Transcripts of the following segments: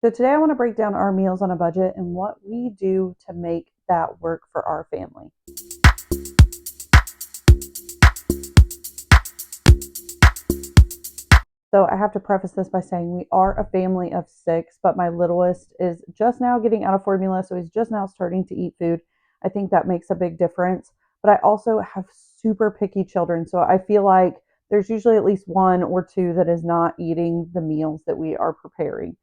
So today I want to break down our meals on a budget and what we do to make that work for our family. So I have to preface this by saying we are a family of six, but my littlest is just now getting out of formula, so he's just now starting to eat food. I think that makes a big difference. But I also have super picky children, so I feel like there's usually at least one or two that is not eating the meals that we are preparing.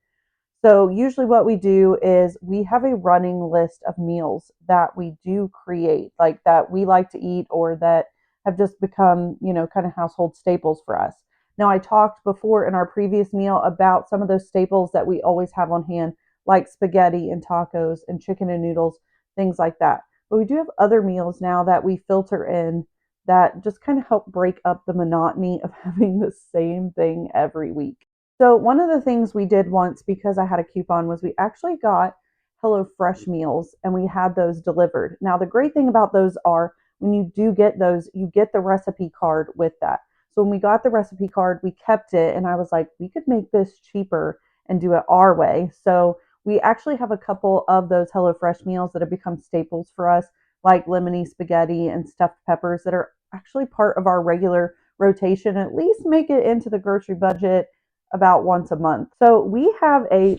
So usually what we do is we have a running list of meals that we do create, like that we like to eat or that have just become, kind of household staples for us. Now, I talked before in our previous meal about some of those staples that we always have on hand, like spaghetti and tacos and chicken and noodles, things like that. But we do have other meals now that we filter in that just kind of help break up the monotony of having the same thing every week. So one of the things we did once because I had a coupon was we actually got HelloFresh meals and we had those delivered. Now the great thing about those are when you do get those, you get the recipe card with that. So when we got the recipe card, we kept it and I was like, we could make this cheaper and do it our way. So we actually have a couple of those HelloFresh meals that have become staples for us, like lemony spaghetti and stuffed peppers that are actually part of our regular rotation, at least make it into the grocery budget about once a month. So we have a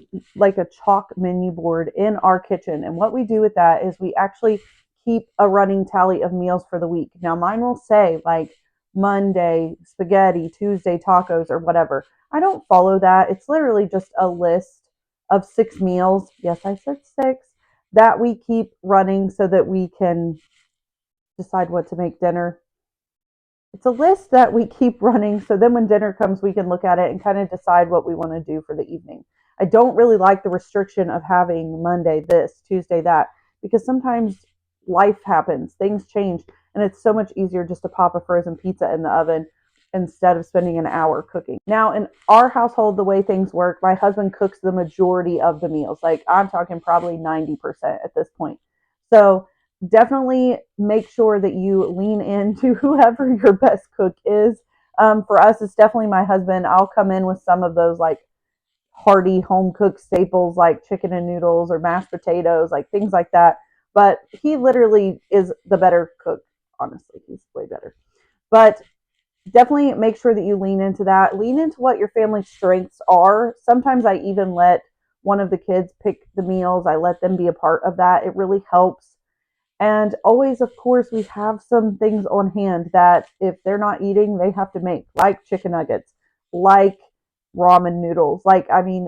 chalk menu board in our kitchen, and what we do with that is we actually keep a running tally of meals for the week. Now mine will say like Monday spaghetti, Tuesday tacos or whatever. I don't follow that. It's literally just a list of 6 meals. Yes, I said 6 that we keep running so that we can decide what to make dinner. It's a list that we keep running so then when dinner comes, we can look at it and kind of decide what we want to do for the evening. I don't really like the restriction of having Monday this, Tuesday that, because sometimes life happens, things change, and it's so much easier just to pop a frozen pizza in the oven instead of spending an hour cooking. Now, in our household, the way things work, my husband cooks the majority of the meals. Like I'm talking probably 90% at this point. So definitely make sure that you lean into whoever your best cook is. For us, it's definitely my husband. I'll come in with some of those like hearty home cooked staples like chicken and noodles or mashed potatoes, like things like that. But he literally is the better cook. Honestly, he's way better. But definitely make sure that you lean into that. Lean into what your family's strengths are. Sometimes I even let one of the kids pick the meals. I let them be a part of that. It really helps. And always, of course, we have some things on hand that if they're not eating, they have to make, like chicken nuggets, like ramen noodles. I mean,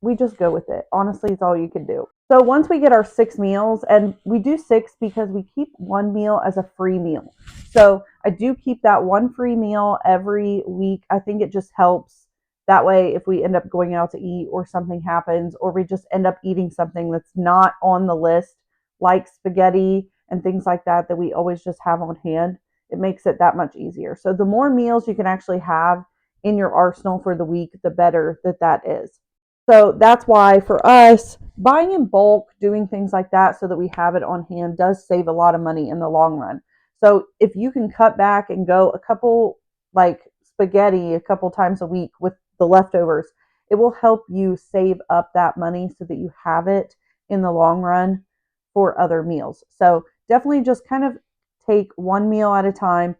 we just go with it. Honestly, it's all you can do. So once we get our 6 meals, and we do 6 because we keep one meal as a free meal. So I do keep that one free meal every week. I think it just helps. That way, if we end up going out to eat or something happens, or we just end up eating something that's not on the list, like spaghetti and things like that, that we always just have on hand, it makes it that much easier. So the more meals you can actually have in your arsenal for the week, the better that is. So that's why for us, buying in bulk, doing things like that so that we have it on hand does save a lot of money in the long run. So if you can cut back and go a couple like spaghetti a couple times a week with the leftovers, it will help you save up that money so that you have it in the long run for other meals. So definitely just kind of take one meal at a time,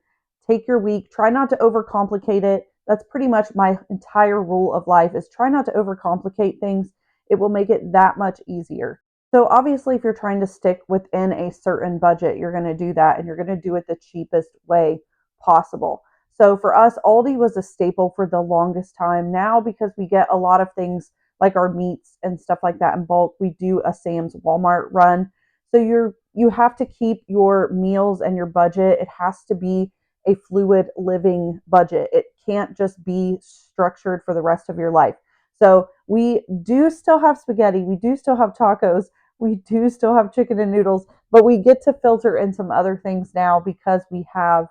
take your week, try not to overcomplicate it. That's pretty much my entire rule of life is try not to overcomplicate things. It will make it that much easier. So obviously if you're trying to stick within a certain budget, you're going to do that and you're going to do it the cheapest way possible. So for us, Aldi was a staple for the longest time. Now because we get a lot of things like our meats and stuff like that in bulk, we do a Sam's Walmart run. So you have to keep your meals and your budget. It has to be a fluid living budget. It can't just be structured for the rest of your life. So we do still have spaghetti, we do still have tacos, we do still have chicken and noodles, but we get to filter in some other things now because we have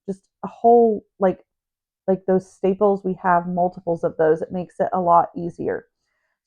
just a whole like those staples, we have multiples of those. It makes it a lot easier.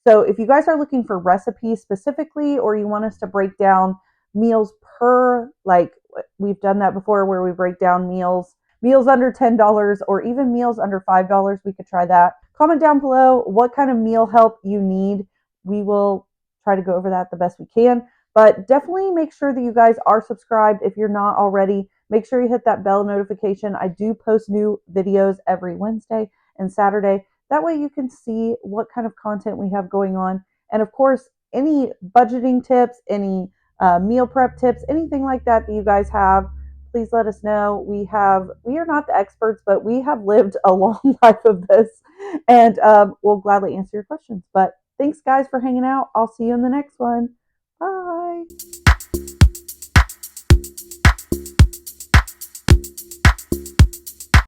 So if you guys are looking for recipes specifically, or you want us to break down meals per, like we've done that before where we break down meals under $10 or even meals under $5, we could try that. Comment down below what kind of meal help you need. we will try to go over that the best we can. But definitely make sure that you guys are subscribed if you're not already. Make sure you hit that bell notification. I do post new videos every Wednesday and Saturday. That way you can see what kind of content we have going on. And of course, any budgeting tips, any meal prep tips, anything like that that you guys have, please let us know. We are not the experts, but we have lived a long life of this, and we'll gladly answer your questions. But thanks, guys, for hanging out. I'll see you in the next one. Bye.